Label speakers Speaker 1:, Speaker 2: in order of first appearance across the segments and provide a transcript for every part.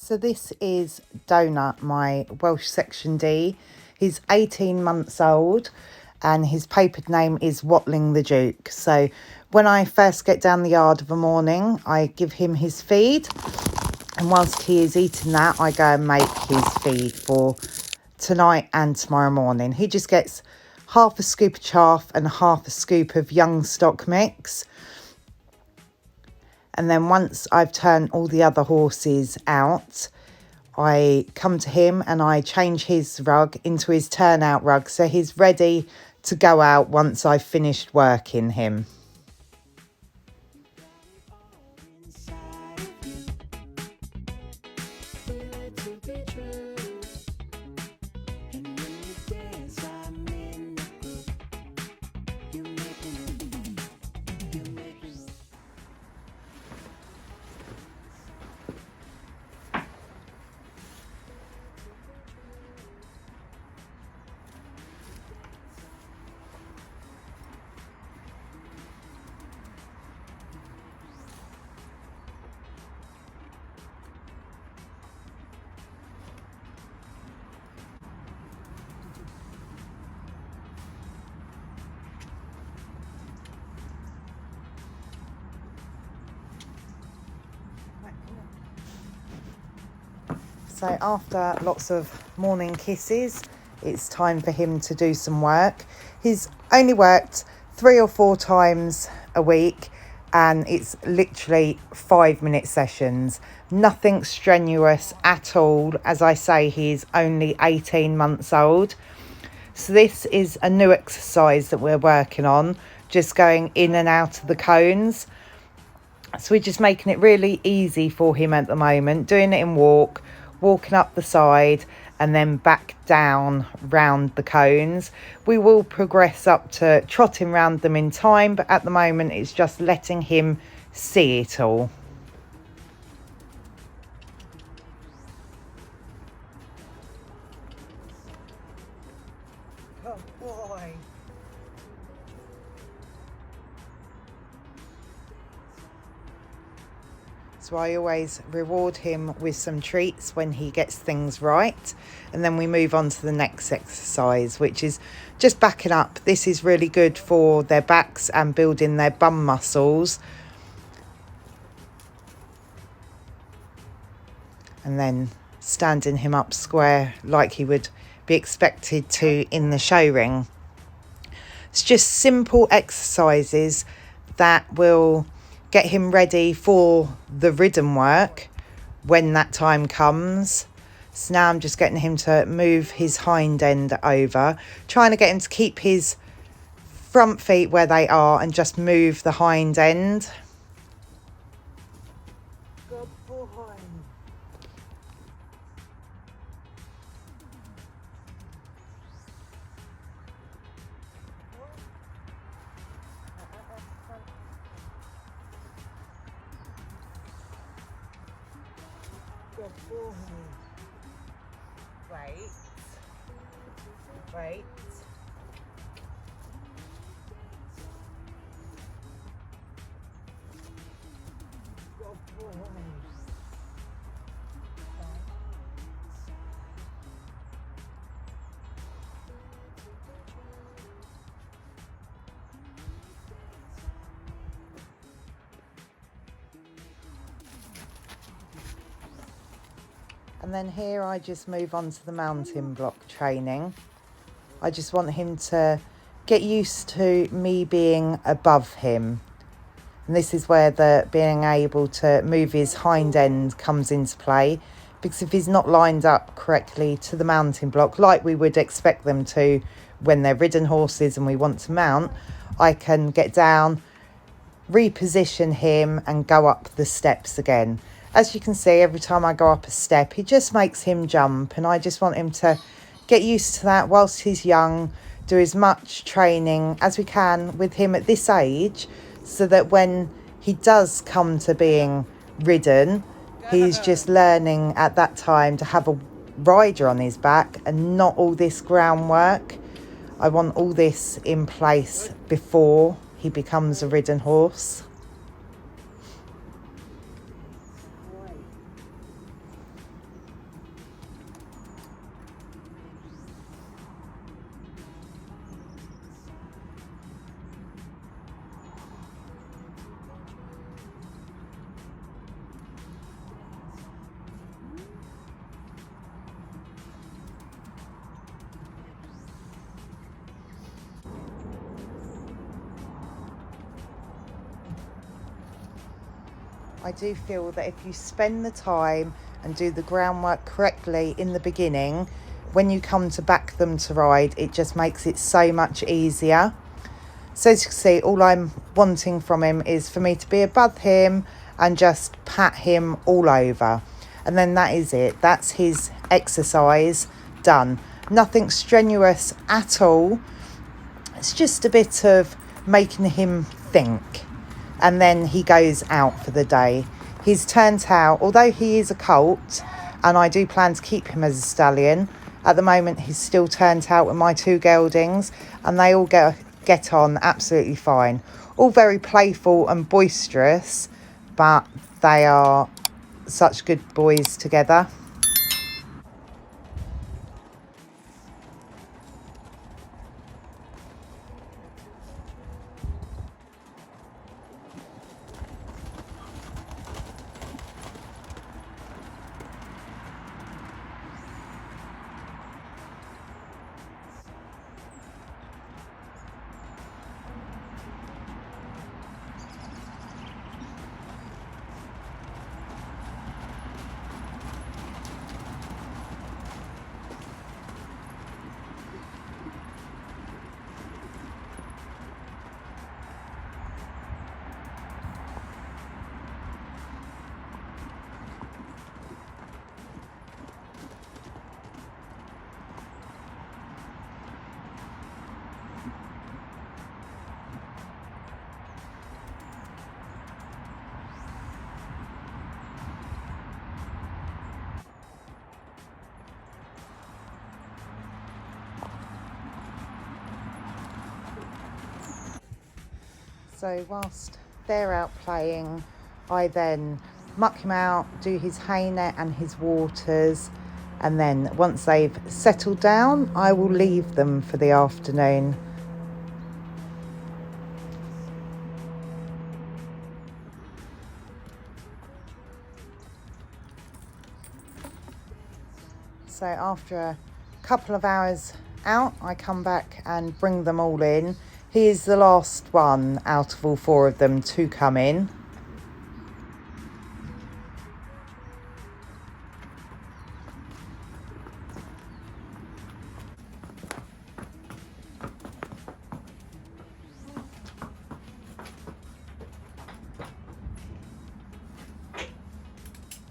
Speaker 1: So this is Donut, my Welsh Section D. He's 18 months old and his papered name is Watling the Duke. So when I first get down the yard of a morning, I give him his feed. And whilst he is eating that, I go and make his feed for tonight and tomorrow morning. He just gets half a scoop of chaff and half a scoop of young stock mix. And then once I've turned all the other horses out, I come to him and I change his rug into his turnout rug. So he's ready to go out once I've finished working him. So after lots of morning kisses, it's time for him to do some work. He's only worked 3 or 4 times a week and it's literally 5-minute sessions. Nothing strenuous at all. As I say, he's only 18 months old. So this is a new exercise that we're working on, just going in and out of the cones. So we're just making it really easy for him at the moment, doing it in walking up the side and then back down round the cones. We will progress up to trotting round them in time, but at the moment it's just letting him see it all. Good boy. So I always reward him with some treats when he gets things right. And then we move on to the next exercise, which is just backing up. This is really good for their backs and building their bum muscles. And then standing him up square like he would be expected to in the show ring. It's just simple exercises that will get him ready for the ridden work when that time comes. So now I'm just getting him to move his hind end over, trying to get him to keep his front feet where they are and just move the hind end. Good boy. Good boy. Wait. Wait. Good boy. And then here I just move on to the mountain block training. I just want him to get used to me being above him. And this is where the being able to move his hind end comes into play. Because if he's not lined up correctly to the mountain block, like we would expect them to when they're ridden horses and we want to mount, I can get down, reposition him and go up the steps again. As you can see, every time I go up a step, it just makes him jump. And I just want him to get used to that whilst he's young, do as much training as we can with him at this age, so that when he does come to being ridden, he's just learning at that time to have a rider on his back and not all this groundwork. I want all this in place before he becomes a ridden horse. I do feel that if you spend the time and do the groundwork correctly in the beginning, when you come to back them to ride, it just makes it so much easier. So as you can see, all I'm wanting from him is for me to be above him and just pat him all over. And then that is it. That's his exercise done. Nothing strenuous at all. It's just a bit of making him think. And then he goes out for the day. He's turned out, although he is a colt, and I do plan to keep him as a stallion, at the moment he's still turned out with my 2 geldings, and they all get on absolutely fine. All very playful and boisterous, but they are such good boys together. So whilst they're out playing, I then muck him out, do his hay net and his waters, and then once they've settled down, I will leave them for the afternoon. So after a couple of hours out, I come back and bring them all in. He is the last one out of all 4 of them to come in.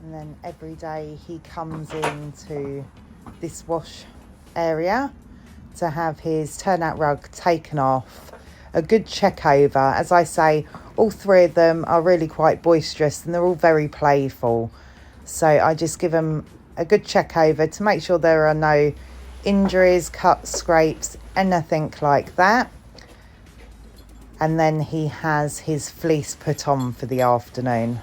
Speaker 1: And then every day he comes into this wash area to have his turnout rug taken off, a good check over. As I say, all 3 of them are really quite boisterous and they're all very playful. So I just give them a good check over to make sure there are no injuries, cuts, scrapes, anything like that. And then he has his fleece put on for the afternoon.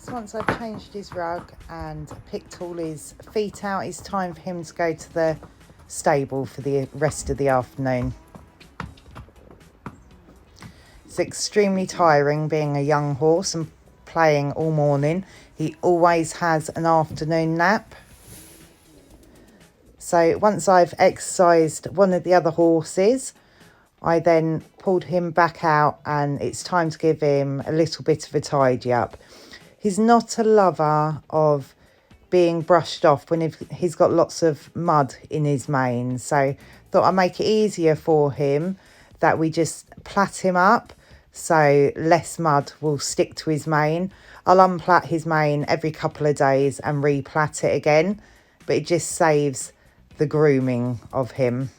Speaker 1: So once I've changed his rug and picked all his feet out, it's time for him to go to the stable for the rest of the afternoon. It's extremely tiring being a young horse and playing all morning. He always has an afternoon nap. So once I've exercised one of the other horses, I then pulled him back out and it's time to give him a little bit of a tidy up. He's not a lover of being brushed off when he's got lots of mud in his mane. So thought I'd make it easier for him that we just plait him up so less mud will stick to his mane. I'll unplait his mane every couple of days and replait it again, but it just saves the grooming of him.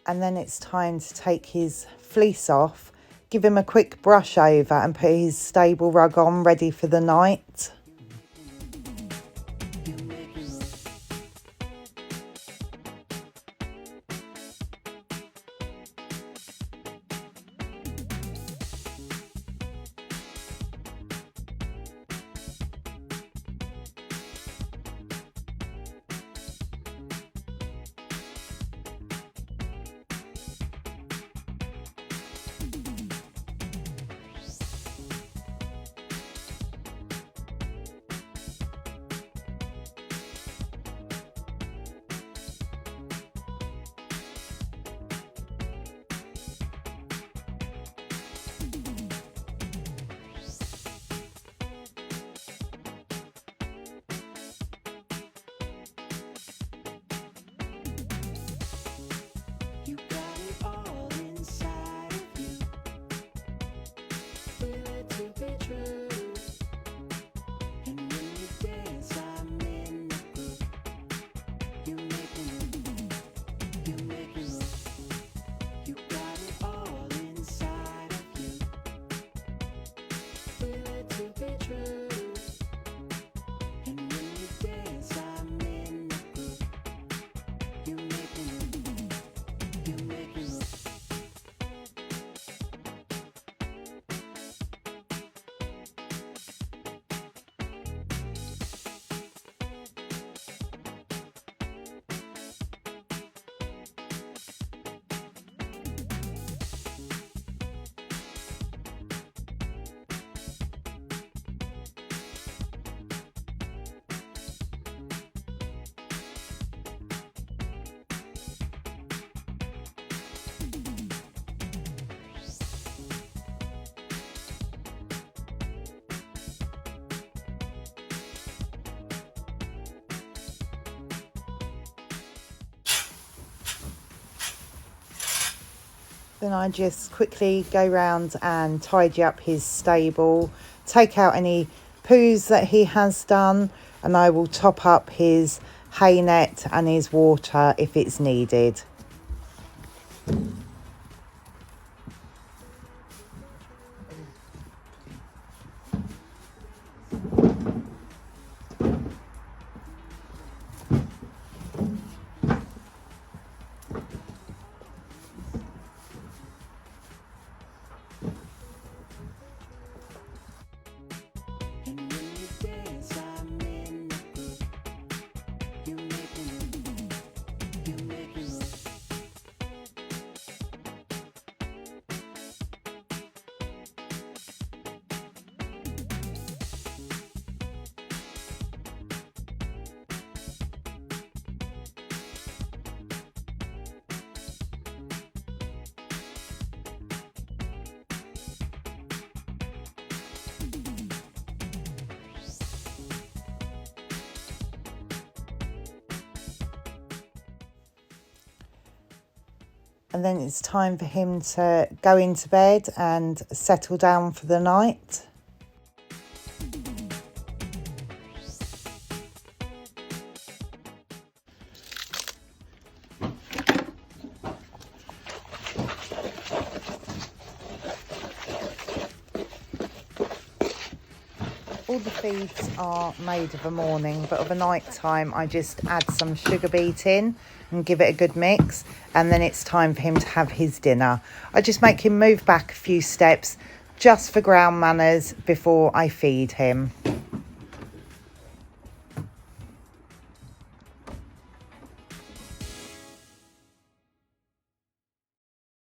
Speaker 1: And then it's time to take his fleece off, give him a quick brush over and put his stable rug on ready for the night. Then I just quickly go round and tidy up his stable, take out any poos that he has done, and I will top up his hay net and his water if it's needed. And then it's time for him to go into bed and settle down for the night. All the feeds are made of a morning, but of a night time I just add some sugar beet in and give it a good mix, and then it's time for him to have his dinner. I just make him move back a few steps just for ground manners before I feed him.